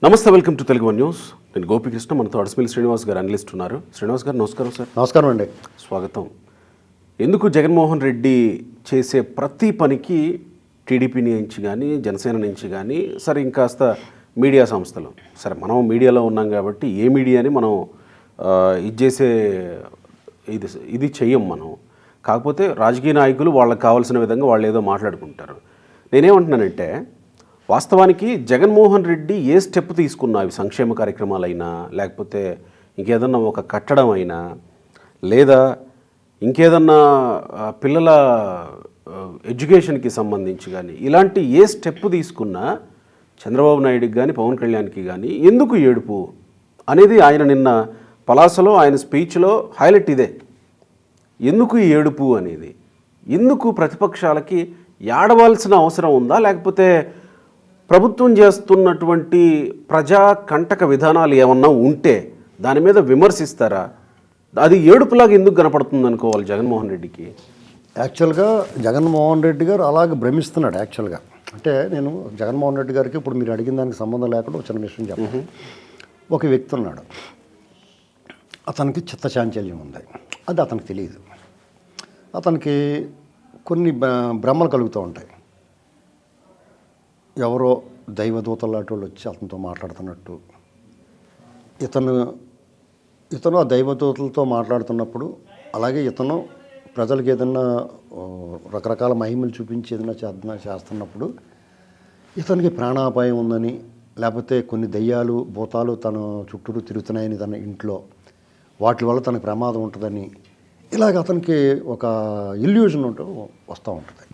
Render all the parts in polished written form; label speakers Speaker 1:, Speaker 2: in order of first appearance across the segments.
Speaker 1: నమస్తే, welcome to Telugu one news. నేను గోపికృష్ణ. మనతో అడస్మిల్లి శ్రీనివాస్ గారు అనలిస్ట్ ఉన్నారు. శ్రీనివాస్ గారు నమస్కారం సార్.
Speaker 2: నమస్కారం అండి.
Speaker 1: స్వాగతం. ఎందుకు జగన్మోహన్ రెడ్డి చేసే ప్రతి పనికి టీడీపీ నుంచి కానీ జనసేన నుంచి కానీ సరే ఇంకాస్త మీడియా సంస్థలు సరే మనం మీడియాలో ఉన్నాం కాబట్టి ఏ మీడియాని మనం ఇది చేసే ఇది చెయ్యం మనం. కాకపోతే రాజకీయ నాయకులు వాళ్ళకి కావాల్సిన విధంగా వాళ్ళు ఏదో మాట్లాడుకుంటారు. నేనేమంటున్నానంటే వాస్తవానికి జగన్మోహన్ రెడ్డి ఏ స్టెప్ తీసుకున్నా, అవి సంక్షేమ కార్యక్రమాలైనా లేకపోతే ఇంకేదన్నా ఒక కట్టడం అయినా లేదా ఇంకేదన్నా పిల్లల ఎడ్యుకేషన్కి సంబంధించి కానీ ఇలాంటి ఏ స్టెప్ తీసుకున్నా చంద్రబాబు నాయుడుకి కానీ పవన్ కళ్యాణ్కి కానీ ఎందుకు ఏడుపు అనేది ఆయన నిన్న పలాసలో ఆయన స్పీచ్లో హైలైట్ ఇదే. ఎందుకు ఈ ఏడుపు అనేది, ఎందుకు ప్రతిపక్షాలకి ఏడవలసిన అవసరం ఉందా, లేకపోతే ప్రభుత్వం చేస్తున్నటువంటి ప్రజా కంటక విధానాలు ఏమన్నా ఉంటే దాని మీద విమర్శిస్తారా? అది ఏడుపులాగా ఎందుకు కనపడుతుంది అనుకోవాలి జగన్మోహన్ రెడ్డికి?
Speaker 2: యాక్చువల్గా జగన్మోహన్ రెడ్డి గారు అలాగే భ్రమిస్తున్నాడు. యాక్చువల్గా అంటే నేను జగన్మోహన్ రెడ్డి గారికి ఇప్పుడు మీరు అడిగిన దానికి సంబంధం లేకుండా చిన్న విషయం చెప్పాను. ఒక వ్యక్తి ఉన్నాడు, అతనికి చిత్తచాంచల్యం ఉంది, అది అతనికి తెలియదు. అతనికి కొన్ని భ్రమలు కలుగుతూ ఉంటాయి. ఎవరో దైవదూతలు లాంటి వాళ్ళు వచ్చి అతనితో మాట్లాడుతున్నట్టు, ఇతను ఆ దైవదూతలతో మాట్లాడుతున్నప్పుడు అలాగే ఇతను ప్రజలకు ఏదన్నా రకరకాల మహిమలు చూపించి ఏదైనా చేస్తున్నప్పుడు ఇతనికి ప్రాణాపాయం ఉందని, లేకపోతే కొన్ని దయ్యాలు భూతాలు తన చుట్టూరు తిరుగుతున్నాయని తన ఇంట్లో, వాటి వల్ల తనకు ప్రమాదం ఉంటుందని, ఇలాగ అతనికి ఒక ఇల్యూజన్ వస్తూ ఉంటుంది.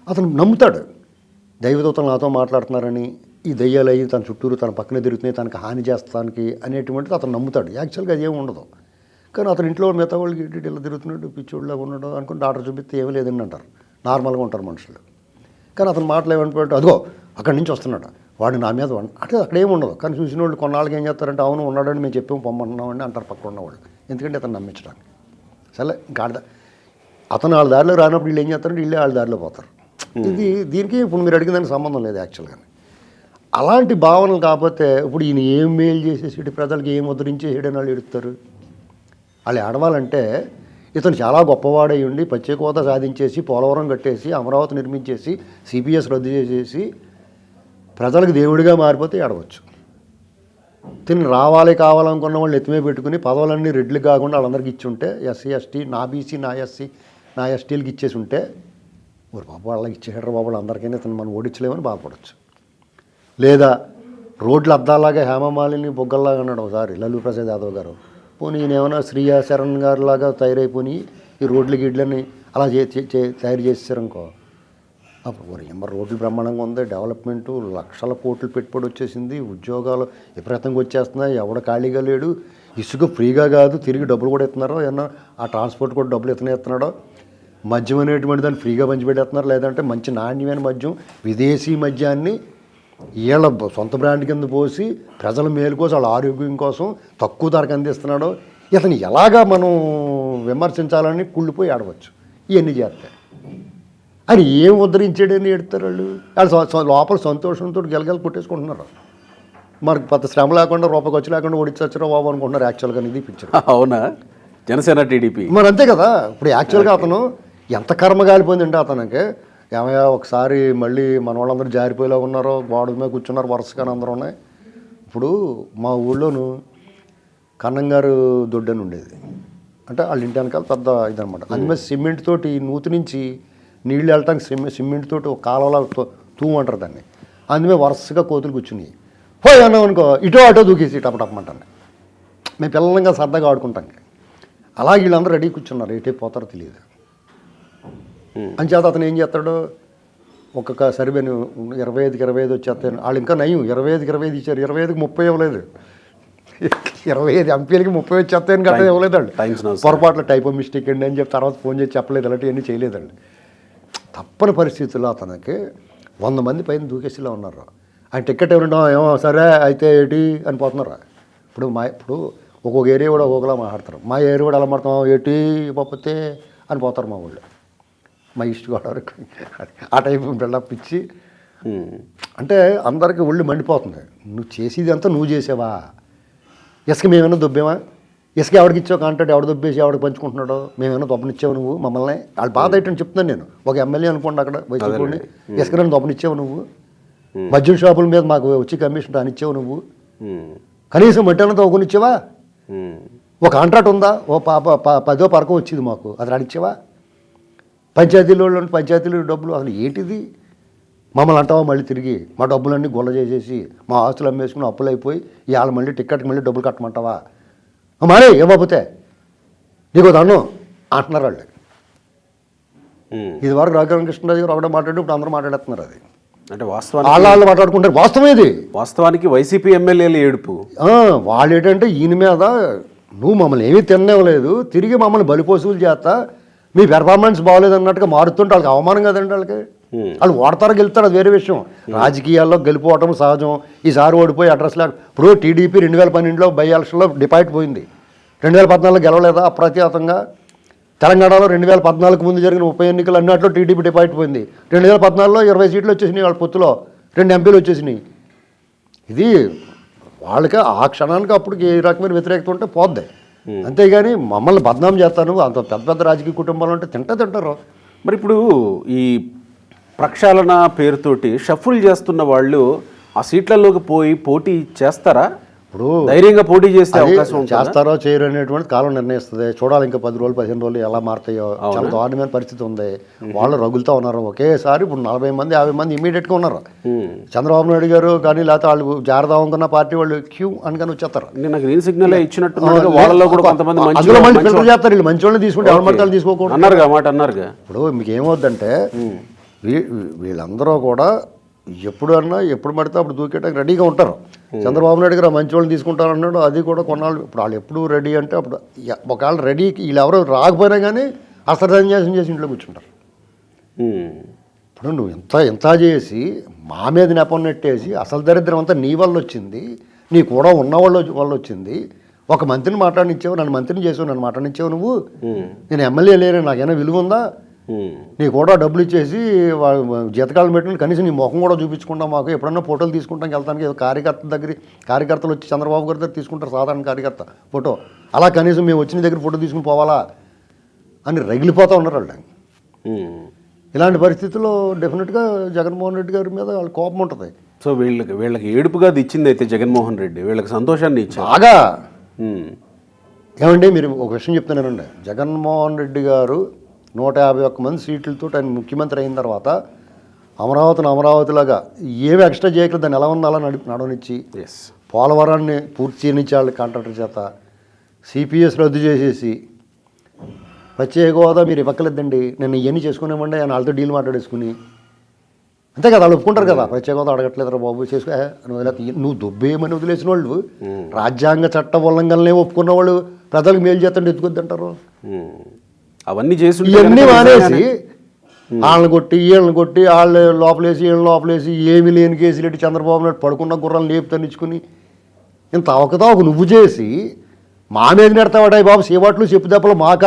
Speaker 2: అతను నమ్ముతాడు దైవదూతలు నాతో మాట్లాడుతున్నారని, ఈ దయ్యాలు అయ్యి తన చుట్టూరు తన పక్కనే తిరుగుతున్నాయి, తనకు హాని చేస్తానికి అనేటువంటిది అతను నమ్ముతాడు. యాక్చువల్గా అది ఏమి ఉండదు. కానీ అతని ఇంట్లో మిగతా వాళ్ళకి ఇలా తిరుగుతున్నాడు, పిచ్చోళ్ళగా ఉన్నాడు అనుకుని డాక్టర్ చూపిస్తే ఏమీ లేదని అంటారు. నార్మల్గా ఉంటారు మనుషులు. కానీ అతను మాటలు ఏమనుకుంటే అదిగో అక్కడి నుంచి వస్తున్నాడు, వాడు నా మీద అంటే అక్కడ ఏమి ఉండదు. కానీ చూసిన వాళ్ళు కొన్నాళ్ళకి ఏం చేస్తారంటే అవును ఉన్నాడని మేము చెప్పాము పొమ్మన్నామని అంటారు పక్కన ఉన్నవాళ్ళు. ఎందుకంటే అతను నమ్మించడానికి. సరే ఇంకా అతను వాళ్ళ దారిలో రానప్పుడు వీళ్ళు ఏం చేస్తారంటే వీళ్ళే వాళ్ళ దారిలో పోతారు. దీనికి ఇప్పుడు మీరు అడిగిన సంబంధం లేదు యాక్చువల్గా. అలాంటి భావనలు కాకపోతే ఇప్పుడు ఈయన ఏం మేలు చేసేసి ప్రజలకి ఏం ముద్రించేసేయడని వాళ్ళు ఎడుతారు. వాళ్ళు ఆడవాలంటే ఇతను చాలా గొప్పవాడై ఉండి ప్రత్యేక హోదా సాధించేసి పోలవరం కట్టేసి అమరావతి నిర్మించేసి సిపిఎస్ రద్దు చేసేసి ప్రజలకు దేవుడిగా మారిపోతే ఆడవచ్చు. తిని రావాలి కావాలనుకున్న వాళ్ళు ఎత్తిమే పెట్టుకుని పదవులన్నీ రెడ్లు కాకుండా వాళ్ళందరికీ ఇచ్చి ఉంటే, ఎస్సీ ఎస్టీ నా బీసీ నా ఎస్సీ నా ఎస్టీలకి ఇచ్చేసి ఉంటే ఊరు బాబు వాళ్ళకి ఇచ్చేసాడు బాబు అందరికైనా ఇతను మనం ఓడించలేమని బాధపడవచ్చు. లేదా రోడ్లు అద్దాలాగా హేమమాలిని బొగ్గల్లాగా అన్నాడు ఒకసారి లల్లూ ప్రసాద్ యాదవ్ గారు. పోనీ ఈయనేమైనా శ్రీయా శరణ్ గారిలాగా తయారైపోయి ఈ రోడ్లు గిడ్లని అలా తయారు చేసేసారనుకో, అప్పుడు మరి రోడ్లు బ్రహ్మాండంగా ఉంది, డెవలప్మెంటు లక్షల కోట్లు పెట్టుబడి వచ్చేసింది, ఉద్యోగాలు విపరీతంగా వచ్చేస్తున్నాయి, ఎవడ ఖాళీగా లేడు, ఇసుక ఫ్రీగా కాదు తిరిగి డబ్బులు కూడా ఇస్తున్నారో, ఏమన్నా ఆ ట్రాన్స్పోర్ట్ కూడా డబ్బులు ఇస్తున్నాడో, మద్యం అనేటువంటి దాన్ని ఫ్రీగా పంచిపెట్టేస్తున్నారు. లేదంటే మంచి నాణ్యమైన మద్యం విదేశీ మద్యాన్ని వీళ్ళ సొంత బ్రాండ్ కింద పోసి ప్రజల మేలు కోసం వాళ్ళ ఆరోగ్యం కోసం తక్కువ ధరకు అందిస్తున్నాడో, ఇతను ఎలాగా మనం విమర్శించాలని కుళ్ళిపోయి ఆడవచ్చు. ఇవన్నీ చేస్తాయి అని ఏం ఉద్ధరించాడని ఎడతారు వాళ్ళు లోపల సంతోషంతో గెలగెల కొట్టేసుకుంటున్నారు. మనకు పెద్ద శ్రమ లేకుండా రూపాయి ఖర్చు లేకుండా ఓడించొచ్చారో బాబు అనుకుంటున్నారు. యాక్చువల్గా ఇది పిక్చర్.
Speaker 1: అవునా? జనసేన టీడీపీ
Speaker 2: మరి అంతే కదా. ఇప్పుడు యాక్చువల్గా అతను ఎంత కర్మ కాలిపోయిందంటే అతనికి ఏమయ్యా ఒకసారి మళ్ళీ మన వాళ్ళందరూ జారిపోయేలా ఉన్నారో, గోడ మీద కూర్చున్నారు వరుసగానే అందరూ ఉన్నాయి. ఇప్పుడు మా ఊళ్ళోను కన్నంగారు దొడ్డని ఉండేది, అంటే వాళ్ళ ఇంటి వెనకాల పెద్ద ఇదనమాట. అది మీద సిమెంట్ తోటి నూతి నుంచి నీళ్ళు వెళ్ళటానికి సిమెంట్ తోటి ఒక కాలువలా తూమంటారు దాన్ని. అందుమే వరుసగా కోతులు కూర్చుని పోయి అన్నాం అనుకో ఇటో అటో దూకేసి టపటపమంటాను. మేము పిల్లలంగా సరదాగా ఆడుకుంటాం. అలా వీళ్ళందరూ రెడీ కూర్చున్నారు, ఎటే పోతారో తెలియదు. అంచేత అతను ఏం చేస్తాడు, ఒక్కొక్క సర్వేను 25కి 25 వచ్చేస్తాను. వాళ్ళు ఇంకా నయం 25కి 25 ఇచ్చారు, 25కి 30 ఇవ్వలేదు. 25 ఎంపీలకి 30 వచ్చేస్తాయని గట్రా ఇవ్వలేదండి. పొరపాట్లు టైప్ మిస్టేక్ అండి అని చెప్పి తర్వాత ఫోన్ చేసి చెప్పలేదు, అలాంటివన్నీ చేయలేదండి. తప్పని పరిస్థితుల్లో అతనికి 100 మంది పైన దూకేసిలా ఉన్నారు. ఆయన టికెట్ ఎవరుండో ఏమో సరే అయితే ఏంటి అని పోతున్నారు. ఇప్పుడు ఒక్కొక్క ఏరియా కూడా ఒక్కొక్కలా మాట్లాడతారు. మా ఏరియా కూడా ఎలా మాట్లాడతాం ఏంటి పోతే అని పోతారు మా ఊళ్ళో. మా ఈస్ట్ గోదావరి ఆ టైపు బిల్డప్ ఇచ్చి అంటే అందరికీ ఒళ్ళు మండిపోతుంది. నువ్వు చేసేది అంతా నువ్వు చేసావా? ఇసుక మేమైనా దొబ్బేమా? ఇసుక ఎవరికి ఇచ్చావు కాంట్రాక్ట్, ఎవడు దొబ్బేసి ఎవరికి పంచుకుంటున్నాడో మేమైనా దొబ్బనిచ్చావు నువ్వు మమ్మల్ని? వాళ్ళ బాధ ఏంటని చెప్తున్నాను నేను. ఒక ఎమ్మెల్యే అనుకోండి అక్కడ వైసీపీ ఇసుక నన్ను దొబ్బనిచ్చావు నువ్వు, మద్యం షాపుల మీద మాకు వచ్చి కమిషన్ రానిచ్చావు నువ్వు, కనీసం మట్టన్న తవ్వుకునిచ్చావా? ఒక కాంట్రాక్ట్ ఉందా? ఓ 10 పరకం వచ్చింది మాకు, అది రానిచ్చావా? పంచాయతీలో డబ్బులు అసలు ఏంటిది? మమ్మల్ని అంటావా మళ్ళీ తిరిగి మా డబ్బులన్నీ గొల్ల చేసేసి మా ఆస్తులు అమ్మేసుకుని అప్పులు అయిపోయి ఇవాళ మళ్ళీ టిక్కెట్కి మళ్ళీ డబ్బులు కట్టమంటావా? మారే ఇవ్వకపోతే నీకు దండం అంటున్నారు వాళ్ళు. ఇది వరకు రాఘవేంద్రకృష్ణరాజు గారు ఒకటే మాట్లాడి ఇప్పుడు అందరూ మాట్లాడుతున్నారు. అది
Speaker 1: అంటే వాస్తవానికి
Speaker 2: వాళ్ళు మాట్లాడుకుంటారు. వాస్తవం ఇది.
Speaker 1: వాస్తవానికి వైసీపీ ఎమ్మెల్యేలు ఏడుపు.
Speaker 2: వాళ్ళు ఏంటంటే ఈయన మీద నువ్వు మమ్మల్ని ఏమీ తినలేదు, తిరిగి మమ్మల్ని బలిపోసులు చేస్తా మీ పెర్ఫార్మెన్స్ బాగోలేదు అన్నట్టుగా మారుతుంటే వాళ్ళకి అవమానం కదండి. వాళ్ళకి వాళ్ళు ఓడతారు గెలుస్తారు, అది వేరే విషయం. రాజకీయాల్లో గెలిపోవటం సహజం. ఈసారి ఓడిపోయి అడ్రస్ లేక ఇప్పుడు టీడీపీ 2012లో బై ఎలక్షన్లో డిపాయిట్ పోయింది. 2014లో గెలవలేదా అప్రతిహతంగా? తెలంగాణలో 2014 ముందు జరిగిన ఉప ఎన్నికలు అన్నట్లో టీడీపీ డిపాయిట్ పోయింది. 2014లో 20 సీట్లు వచ్చేసినాయి వాళ్ళ పొత్తులో, 2 ఎంపీలు వచ్చేసినాయి. ఇది వాళ్ళకి ఆ క్షణానికి అప్పుడు ఏ రకమైన వ్యతిరేకత ఉంటే పోద్ది. అంతేగాని మమ్మల్ని బద్నాం చేస్తాను అంత పెద్ద పెద్ద రాజకీయ కుటుంబాలు అంటే తింటారు.
Speaker 1: మరి ఇప్పుడు ఈ ప్రక్షాళన పేరుతోటి షఫుల్ చేస్తున్న వాళ్ళు ఆ సీట్లలోకి పోయి పోటీ చేస్తారా? ఇప్పుడు ధైర్యంగా పోటీ చేసే అవకాశం
Speaker 2: చేస్తారో చేయరు అనేటువంటి కాలం నిర్ణయిస్తుంది. చూడాలి ఇంకా 10 రోజులు 15 రోజులు ఎలా మారుతాయో. చాలా దారుణమైన పరిస్థితి ఉంది. వాళ్ళు రగులుతూ ఉన్నారు. ఒకేసారి ఇప్పుడు 40 మంది 50 మంది ఇమీడియట్గా ఉన్నారు. చంద్రబాబు నాయుడు గారు కానీ లేకపోతే వాళ్ళు జారదామనుకున్న పార్టీ వాళ్ళు క్యూ అనుకుని వచ్చేస్తారు.
Speaker 1: గ్రీన్ సిగ్నల్ ఇచ్చినట్టు వాళ్ళలో కూడా కొంతమంది
Speaker 2: అందులో మళ్ళీ ఫిల్టర్ చేస్తారు. వీళ్ళు మంచి వాళ్ళని తీసుకుంటే ఎవరి మతాలు తీసుకోకూడదు
Speaker 1: అన్నారుగా.
Speaker 2: ఇప్పుడు మీకు ఏమవుద్దంటే వీళ్ళందరూ కూడా ఎప్పుడు పడితే అప్పుడు దూకేయడానికి రెడీగా ఉంటారు. చంద్రబాబు నాయుడు గారు మంచి వాళ్ళని తీసుకుంటారన్నాడు. అది కూడా కొన్నాళ్ళు ఇప్పుడు వాళ్ళు ఎప్పుడు రెడీ అంటే అప్పుడు ఒకవేళ రెడీకి వీళ్ళు ఎవరో రాకపోయినా కానీ అస్త్రసన్యాసం చేసి ఇంట్లో కూర్చుంటారు. ఇప్పుడు నువ్వు ఎంత చేసి మా మీద నెపం నెట్టేసి అసలు దరిద్రం అంతా నీ వల్ల వచ్చింది, నీ కూడా ఉన్న వల్ల వచ్చింది. ఒక మంత్రిని మాట్లాడినిచ్చావు, నన్ను మంత్రిని చేసావు, నన్ను మాట్లాడినిచ్చావు నువ్వు. నేను ఎమ్మెల్యే లేని నాకైనా విలువ ఉందా? నీ కూడా డబ్బులు ఇచ్చేసి జీతకాలం పెట్టిన కనీసం నీ ముఖం కూడా చూపించకుండా మాకు ఎప్పుడన్నా ఫోటోలు తీసుకుంటానికి వెళ్తానికి కార్యకర్తలు వచ్చి చంద్రబాబు గారి దగ్గర తీసుకుంటారు, సాధారణ కార్యకర్త ఫోటో. అలా కనీసం మేము వచ్చిన దగ్గర ఫోటో తీసుకుని పోవాలా అని రగిలిపోతూ ఉన్నారు వాళ్ళు. ఇలాంటి పరిస్థితుల్లో డెఫినెట్గా జగన్మోహన్ రెడ్డి గారి మీద వాళ్ళ కోపం ఉంటుంది.
Speaker 1: సో వీళ్ళకి ఏడుపుగా ఇచ్చింది అయితే జగన్మోహన్ రెడ్డి, వీళ్ళకి సంతోషాన్ని ఇచ్చారు
Speaker 2: బాగా. ఏమండి మీరు ఒక విషయం చెప్తున్నానండి, జగన్మోహన్ రెడ్డి గారు 151 మంది సీట్లతో ఆయన ముఖ్యమంత్రి అయిన తర్వాత అమరావతిలాగా ఏమి ఎక్స్ట్రా చేయగలరు, దాన్ని ఎలా ఉందో అలా నడవనిచ్చి పోలవరాన్ని పూర్తి చేయనిచ్చి వాళ్ళ కాంట్రాక్టర్ చేత సిపిఎస్ రద్దు చేసేసి ప్రత్యేక హోదా మీరు ఇవ్వక్కలేదండి నేను ఇవన్నీ చేసుకునేమండి ఆయన వాళ్ళతో డీల్ మాట్లాడేసుకుని అంతే కదా వాళ్ళు ఒప్పుకుంటారు కదా. ప్రత్యేక హోదా అడగట్లేదురా బాబు చేసుకో నువ్వు దుబ్బేయమని వదిలేసిన వాళ్ళు రాజ్యాంగ చట్ట ఉల్లంఘనలే ఒప్పుకున్న వాళ్ళు ప్రజలకు మేలు చేస్తుంటే ఎత్తుకొద్దంటారు.
Speaker 1: అవన్నీ చేసి
Speaker 2: ఇవన్నీ మానేసి వాళ్ళని కొట్టి వాళ్ళు లోపలేసి వీళ్ళని లోపలేసి ఏమి లేని కేసులు ఎట్టి చంద్రబాబు నాయుడు పడుకున్న గుర్రాలను లేపుతనిచ్చుకుని ఇంత అవకతవక నువ్వు చేసి మా మీద నెడతావాడా బాబు సేవాట్లు చెప్పు దెబ్బలు మాక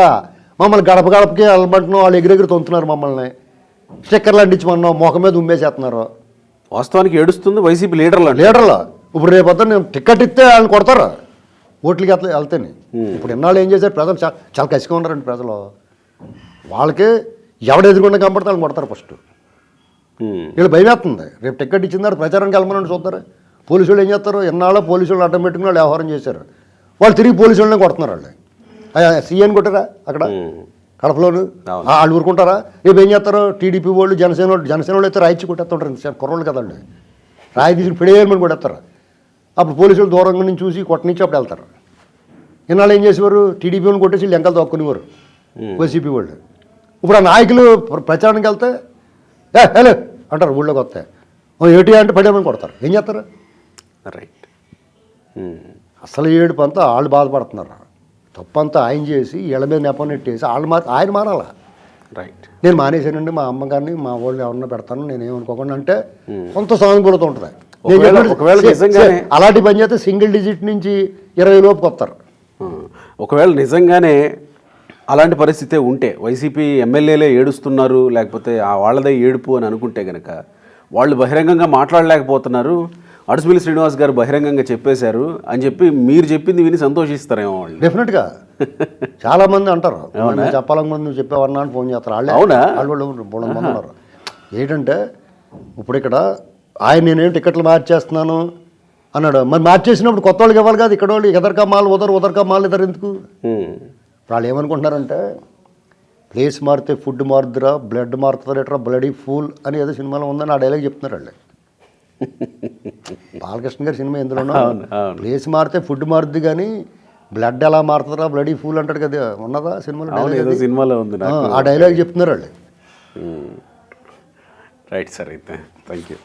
Speaker 2: మమ్మల్ని గడపకి అలమంటున్నాం, వాళ్ళు ఎగిరెగిరి తొంతున్నారు మమ్మల్ని, స్టిక్కర్లు అంటించమన్నాం, మొఖం మీద ఉమ్మేసేస్తున్నారు.
Speaker 1: వాస్తవానికి ఏడుస్తుంది వైసీపీ లీడర్లు.
Speaker 2: ఇప్పుడు రేపొద్దు నేను టికెట్ ఇస్తే వాళ్ళని కొడతారు ఓట్లకి వెళ్తేనే. ఇప్పుడు ఇన్నాళ్ళు ఏం చేశారు ప్రజలు చాలా కసిగా ఉన్నారండి ప్రజలు. వాళ్ళకి ఎవడు ఎదురుకుండా కనపడితే వాళ్ళని కొడతారు ఫస్ట్. వీళ్ళు భయమేస్తుంది. రేపు టికెట్ ఇచ్చిన తర్వాత ప్రచారానికి వెళ్ళమని చూస్తారు. పోలీసు వాళ్ళు ఏం చేస్తారు, ఎన్నాళ్ళో పోలీసు వాళ్ళు అడ్డం పెట్టుకుని వాళ్ళు వ్యవహారం చేశారు. వాళ్ళు తిరిగి పోలీసు వాళ్ళనే కొడుతున్నారు. వాళ్ళు సీఎని కొట్టారా అక్కడ కడపలోను, వాళ్ళు ఊరుకుంటారా? రేపు ఏం చేస్తారు టీడీపీ వాళ్ళు జనసేన వాళ్ళు అయితే రాయిచ్చి కొట్టేస్తుంటారు. కుర్రోళ్ళు కదండి, రాయి తీసుకుని పిడేయమని కొట్టేస్తారు. అప్పుడు పోలీసులు దూరంగా నుంచి చూసి కొట్టనిచ్చి అప్పుడు వెళ్తారు. ఇన్నాళ్ళు ఏం చేసేవారు, టీడీపీ వాళ్ళని కొట్టేసి లెంకలు తొక్కునేవారు వైసీపీ వాళ్ళు. ఇప్పుడు ఆ నాయకులు ప్రచారానికి వెళ్తే హలో అంటారు, ఊళ్ళోకి వస్తే ఏటీ అంటే పడేమని కొడతారు. ఏం చేస్తారు?
Speaker 1: రైట్.
Speaker 2: అసలు ఏడుపు అంతా వాళ్ళు బాధపడుతున్నారు. తప్పంతా ఆయన చేసి వీళ్ళ మీద నెపం నెట్టేసి ఆయన మారాలా.
Speaker 1: రైట్.
Speaker 2: నేను మానేశానండి, మా అమ్మగారిని మా వాళ్ళు ఎవరన్నా పెడతాను నేనేమనుకోకుండా అంటే కొంత సానుకూలత ఉంటుంది. అలాంటి పని చేస్తే సింగిల్ డిజిట్ నుంచి 20 లోపుకి వస్తారు.
Speaker 1: ఒకవేళ నిజంగానే అలాంటి పరిస్థితే ఉంటే వైసీపీ ఎమ్మెల్యేలే ఏడుస్తున్నారు లేకపోతే ఆ వాళ్ళదే ఏడుపు అని అనుకుంటే కనుక వాళ్ళు బహిరంగంగా మాట్లాడలేకపోతున్నారు, అడుసుమిల్లి శ్రీనివాస్ గారు బహిరంగంగా చెప్పేశారు అని చెప్పి మీరు చెప్పింది విని సంతోషిస్తారేమో వాళ్ళు.
Speaker 2: డెఫినెట్గా చాలామంది అంటారు, నేను చెప్పాలనుకున్నది నువ్వు చెప్పేవన్నా అని ఫోన్ చేస్తారు. వాళ్ళే
Speaker 1: అవునా?
Speaker 2: వాళ్ళు మూడు మంది ఉన్నారు. ఏంటంటే ఇప్పుడు ఇక్కడ ఆయన నేనేం టికెట్లు మార్చేస్తున్నాను అన్నాడు. మరి మార్చేసినప్పుడు కొత్త వాళ్ళకి ఇవ్వాలి కాదు, ఇక్కడ వాళ్ళు ఎదరికా మాల్ ఉదరకా మాల్ ఇద్దరు ఎందుకు? వాళ్ళు ఏమనుకుంటున్నారంటే ప్లేస్ మారితే ఫుడ్ మారుద్దురా, బ్లడ్ మారుతుంది ఎట్రా బ్లడీ ఫూల్ అని ఏదో సినిమాలో ఉందని ఆ డైలాగ్ చెప్తున్నారు వాళ్ళు. బాలకృష్ణ గారి సినిమా ఎందులోనో ప్లేస్ మారితే ఫుడ్ మారుద్ది కానీ బ్లడ్ ఎలా మారుతుందిరా బ్లడీ ఫూల్ అంటాడు కదా, ఉన్నదా సినిమాలో?
Speaker 1: సినిమాలో ఉంది.
Speaker 2: ఆ డైలాగ్ చెప్తున్నారు వాళ్ళు.
Speaker 1: రైట్ సార్, అయితే థ్యాంక్ యూ.